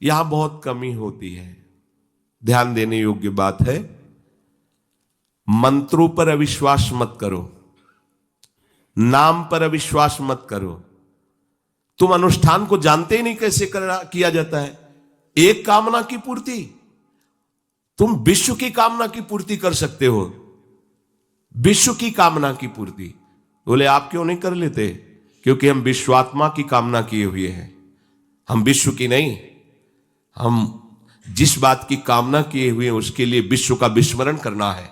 यहां बहुत कमी होती है। ध्यान देने योग्य बात है, मंत्रों पर अविश्वास मत करो, नाम पर अविश्वास मत करो। तुम अनुष्ठान को जानते ही नहीं कैसे किया जाता है। एक कामना की पूर्ति, तुम विश्व की कामना की पूर्ति कर सकते हो, विश्व की कामना की पूर्ति। बोले आप क्यों नहीं कर लेते? क्योंकि हम विश्वात्मा की कामना किए हुए हैं, हम विश्व की नहीं। हम जिस बात की कामना किए हुए हैं उसके लिए विश्व का विस्मरण करना है।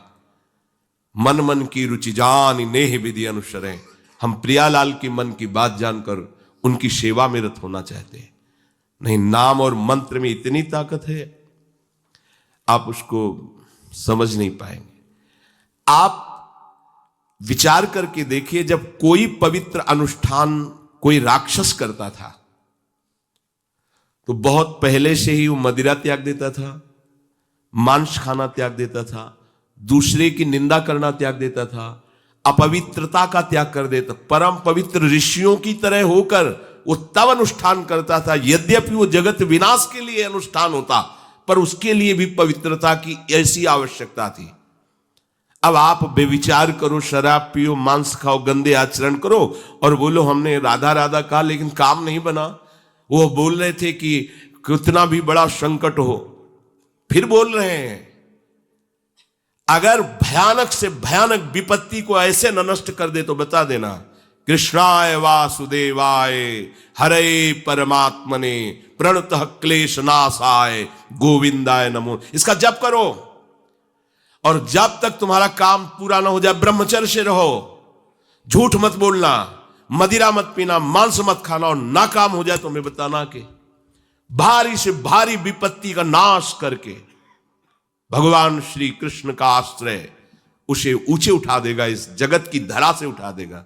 मन मन की रुचि जान नेह विधि अनुसरें। हम प्रियालाल की मन की बात जानकर उनकी सेवा में रत होना चाहते हैं। नहीं, नाम और मंत्र में इतनी ताकत है, आप उसको समझ नहीं पाएंगे। आप विचार करके देखिए, जब कोई पवित्र अनुष्ठान कोई राक्षस करता था तो बहुत पहले से ही वो मदिरा त्याग देता था, मांस खाना त्याग देता था, दूसरे की निंदा करना त्याग देता था, अपवित्रता का त्याग कर देता। परम पवित्र ऋषियों की तरह होकर वो तब अनुष्ठान करता था, यद्यपि वो जगत विनाश के लिए अनुष्ठान होता, पर उसके लिए भी पवित्रता की ऐसी आवश्यकता थी। अब आप बेविचार करो, शराब पियो, मांस खाओ, गंदे आचरण करो और बोलो हमने राधा राधा कहा लेकिन काम नहीं बना। वो बोल रहे थे कि कितना भी बड़ा संकट हो, फिर बोल रहे हैं। अगर भयानक से भयानक विपत्ति को ऐसे न नष्ट कर दे तो बता देना, कृष्णाय वासुदेवाय हरे परमात्मने प्रणतः क्लेश नाशाय गोविंदाय नमो। इसका जप करो और जब तक तुम्हारा काम पूरा ना हो जाए ब्रह्मचर्य से रहो। झूठ मत बोलना, मदिरा मत पीना, मांस मत खाना, और ना काम हो जाए तो हमें बताना कि भारी से भारी विपत्ति का नाश करके भगवान श्री कृष्ण का आश्रय उसे ऊंचे उठा देगा, इस जगत की धरा से उठा देगा।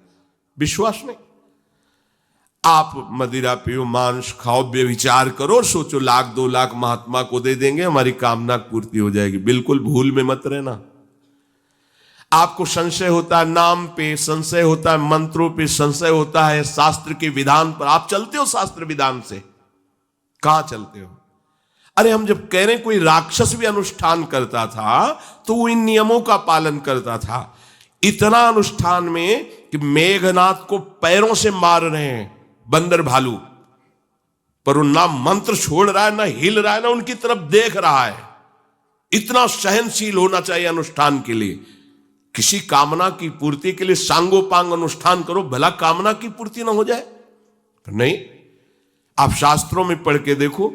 विश्वास नहीं? आप मदिरा पियो, मांस खाओ, बेविचार करो, सोचो लाख 2 लाख महात्मा को दे देंगे, हमारी कामना पूर्ति हो जाएगी। बिल्कुल भूल में मत रहना। आपको संशय होता है नाम पे, संशय होता है मंत्रों पे, संशय होता है शास्त्र के विधान पर। आप चलते हो शास्त्र विधान से? कहां चलते हो? अरे हम जब कह रहे हैं कोई राक्षस भी अनुष्ठान करता था तो वो इन नियमों का पालन करता था। इतना अनुष्ठान में कि मेघनाथ को पैरों से मार रहे हैं बंदर भालू, पर वो ना मंत्र छोड़ रहा है, ना हिल रहा है, ना उनकी तरफ देख रहा है। इतना सहनशील होना चाहिए अनुष्ठान के लिए। किसी कामना की पूर्ति के लिए सांगोपांग अनुष्ठान करो, भला कामना की पूर्ति ना हो जाए? नहीं। आप शास्त्रों में पढ़ के देखो,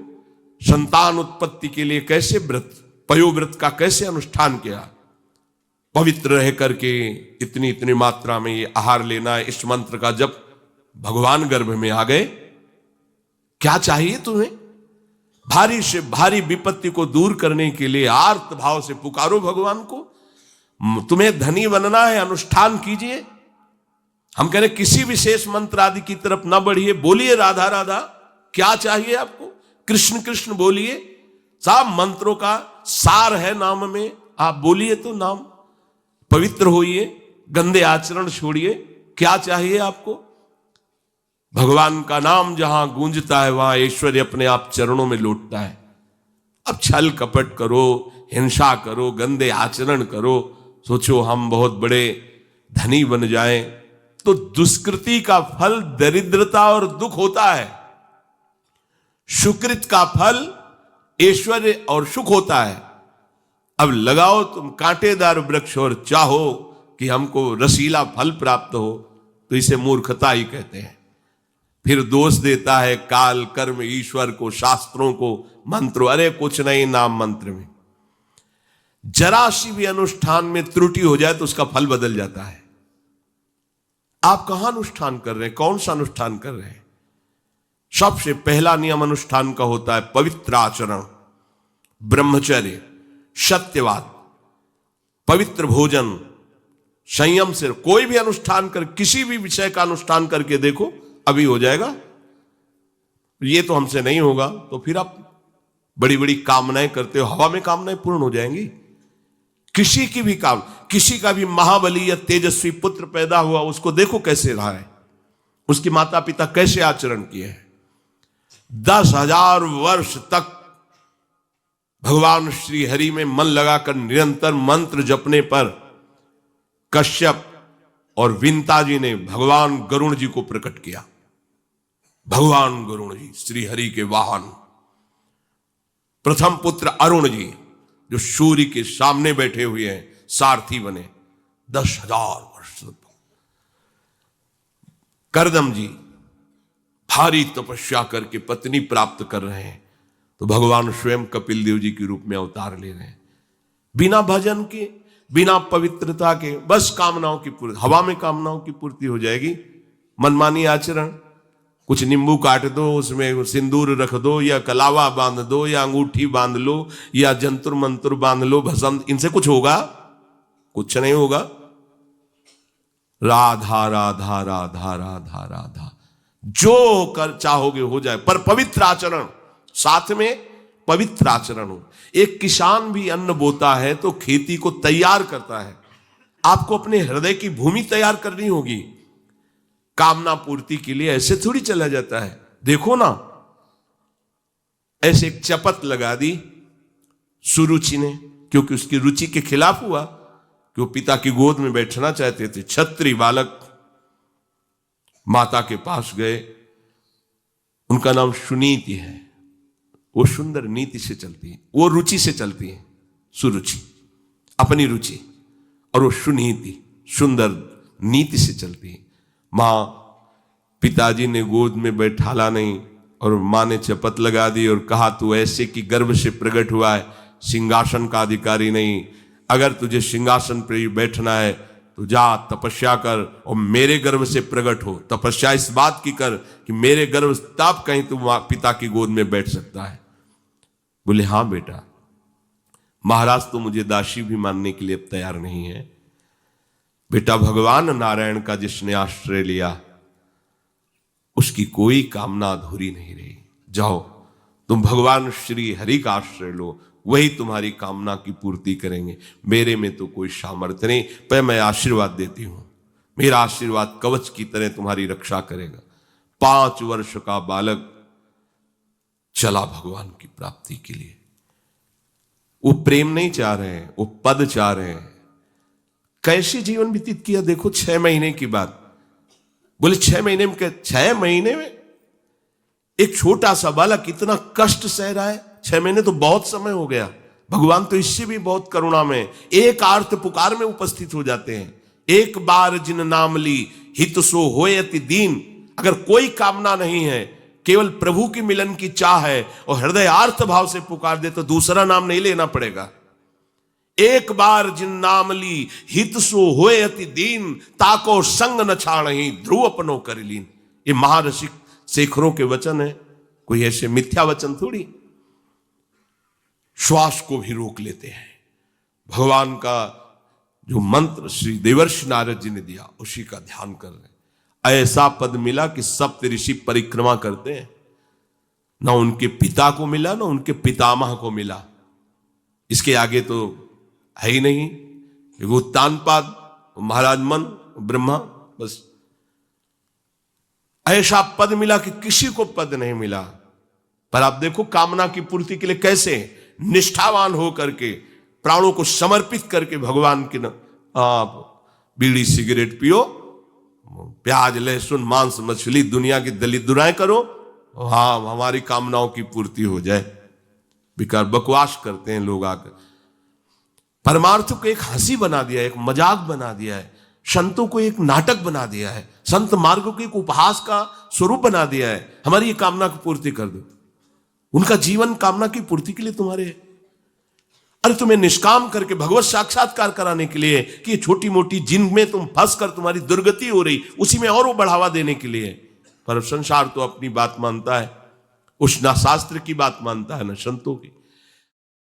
संतान उत्पत्ति के लिए कैसे व्रत, पयोव्रत का कैसे अनुष्ठान किया। पवित्र रह करके इतनी इतनी मात्रा में ये आहार लेना है, इस मंत्र का जब भगवान गर्भ में आ गए। क्या चाहिए तुम्हें? भारी से भारी विपत्ति को दूर करने के लिए आर्त भाव से पुकारो भगवान को। तुम्हें धनी बनना है, अनुष्ठान कीजिए। हम कह रहे किसी विशेष मंत्र आदि की तरफ ना बढ़िए, बोलिए राधा राधा। क्या चाहिए आपको? कृष्ण कृष्ण बोलिए। सब मंत्रों का सार है नाम में, आप बोलिए तो नाम। पवित्र होइए, गंदे आचरण छोड़िए। क्या चाहिए आपको? भगवान का नाम जहां गूंजता है वहां ऐश्वर्य अपने आप चरणों में लौटता है। अब छल कपट करो, हिंसा करो, गंदे आचरण करो, सोचो हम बहुत बड़े धनी बन जाएं, तो दुष्कृति का फल दरिद्रता और दुख होता है। सुकृत का फल ऐश्वर्य और सुख होता है। अब लगाओ तुम कांटेदार वृक्ष और चाहो कि हमको रसीला फल प्राप्त हो, तो इसे मूर्खता ही कहते हैं। फिर दोष देता है काल, कर्म, ईश्वर को, शास्त्रों को, मंत्रों। अरे कुछ नहीं, नाम मंत्र में जरा सी भी अनुष्ठान में त्रुटि हो जाए तो उसका फल बदल जाता है। आप कहां अनुष्ठान कर रहे हैं? कौन सा अनुष्ठान कर रहे हैं? सबसे पहला नियम अनुष्ठान का होता है पवित्र आचरण, ब्रह्मचर्य, सत्यवाद, पवित्र भोजन, संयम से। कोई भी अनुष्ठान कर, किसी भी विषय का अनुष्ठान करके देखो, अभी हो जाएगा। ये तो हमसे नहीं होगा, तो फिर आप बड़ी बड़ी कामनाएं करते हो, हवा में कामनाएं पूर्ण हो जाएंगी। किसी की भी काम, किसी का भी महाबली या तेजस्वी पुत्र पैदा हुआ, उसको देखो कैसे रहा है, उसके माता पिता कैसे आचरण किए हैं। 10,000 वर्ष तक भगवान श्री हरि में मन लगाकर निरंतर मंत्र जपने पर कश्यप और विंता जी ने भगवान गरुण जी को प्रकट किया। भगवान गरुण जी श्री हरि के वाहन, प्रथम पुत्र अरुण जी जो सूर्य के सामने बैठे हुए हैं, सारथी बने 10,000 वर्ष। करदम जी भारी तपस्या करके पत्नी प्राप्त कर रहे हैं, तो भगवान स्वयं कपिल देव जी के रूप में अवतार ले रहे हैं। बिना भजन के, बिना पवित्रता के, बस कामनाओं की पूर्ति, हवा में कामनाओं की पूर्ति हो जाएगी। मनमानी आचरण, कुछ नींबू काट दो, उसमें सिंदूर रख दो, या कलावा बांध दो, या अंगूठी बांध लो, या जंतुर मंत्र बांध लो, भस्म, इनसे कुछ होगा? कुछ नहीं होगा। राधा राधा राधा राधा राधा, जो कर चाहोगे हो जाए, पर पवित्र आचरण, साथ में पवित्र आचरण हो। एक किसान भी अन्न बोता है तो खेती को तैयार करता है। आपको अपने हृदय की भूमि तैयार करनी होगी। कामना पूर्ति के लिए ऐसे थोड़ी चला जाता है। देखो ना, ऐसे एक चपत लगा दी सुरुचि ने, क्योंकि उसकी रुचि के खिलाफ हुआ कि वो पिता की गोद में बैठना चाहते थे। क्षत्रिय बालक माता के पास गए, उनका नाम सुनीति है। वो सुंदर नीति से चलती है, वो रुचि से चलती है, सुरुचि अपनी रुचि, और वो सुनीति सुंदर नीति से चलती है। मां, पिताजी ने गोद में बैठाला नहीं, और मां ने चपत लगा दी और कहा तू ऐसे कि गर्भ से प्रकट हुआ है, सिंहासन का अधिकारी नहीं। अगर तुझे सिंहासन पर बैठना है तो जा तपस्या कर और मेरे गर्भ से प्रकट हो। तपस्या इस बात की कर कि मेरे गर्भ तब कहीं तू पिता की गोद में बैठ सकता है। बोले हाँ बेटा। महाराज तो मुझे दासी भी मानने के लिए अब तैयार नहीं है। बेटा, भगवान नारायण का जिसने आश्रय लिया उसकी कोई कामना अधूरी नहीं रही। जाओ तुम भगवान श्री हरि का आश्रय लो, वही तुम्हारी कामना की पूर्ति करेंगे। मेरे में तो कोई सामर्थ्य नहीं, पर मैं आशीर्वाद देती हूं। मेरा आशीर्वाद कवच की तरह तुम्हारी रक्षा करेगा। 5 वर्ष का बालक चला भगवान की प्राप्ति के लिए। वो प्रेम नहीं चाह रहे हैं, वो पद चाह रहे हैं। कैसे जीवन व्यतीत किया देखो 6 महीने की बात। बोले 6 महीने में, 6 महीने में एक छोटा सा बालक इतना कष्ट सह रहा है। 6 महीने तो बहुत समय हो गया। भगवान तो इससे भी बहुत करुणा में एक आर्त पुकार में उपस्थित हो जाते हैं। एक बार जिन नाम ली हित सो होय अति दीन। अगर कोई कामना नहीं है, केवल प्रभु की मिलन की चाह है और हृदय आर्त भाव से पुकार दे तो दूसरा नाम नहीं लेना पड़ेगा। एक बार जिन नाम ली हित सो होय अति दीन, ताको संग न छाणहि ध्रुव अपनो कर लीन। ये महारसिक शेखरों के वचन है, कोई ऐसे मिथ्या वचन थोड़ी। श्वास को भी रोक लेते हैं। भगवान का जो मंत्र श्री देवर्षि नारद जी ने दिया उसी का ध्यान कर रहे हैं। ऐसा पद मिला कि सप्त ऋषि परिक्रमा करते हैं। ना उनके पिता को मिला, ना उनके पितामह को मिला। इसके आगे तो है ही नहीं। उत्तानपाद, महाराज मन, ब्रह्मा, बस ऐसा पद मिला कि किसी को पद नहीं मिला। पर आप देखो कामना की पूर्ति के लिए कैसे निष्ठावान हो करके, प्राणों को समर्पित करके भगवान की आप बीड़ी सिगरेट पियो, प्याज लहसुन मांस मछली दुनिया की दलित दुराएं करो, हाँ हमारी कामनाओं की पूर्ति हो जाए। बेकार बकवास करते हैं लोग आकर। परमार्थ को एक हंसी बना दिया है, एक मजाक बना दिया है। संतों को एक नाटक बना दिया है। संत मार्ग को एक उपहास का स्वरूप बना दिया है। हमारी ये कामना की पूर्ति कर दो। उनका जीवन कामना की पूर्ति के लिए तुम्हारे है। अरे तुम्हें निष्काम करके भगवत साक्षात्कार कराने के लिए कि ये छोटी मोटी जिनमें तुम फंस कर तुम्हारी दुर्गति हो रही, उसी में और वो बढ़ावा देने के लिए। पर संसार तो अपनी बात मानता है, उस ना शास्त्र की बात मानता है ना संतों की।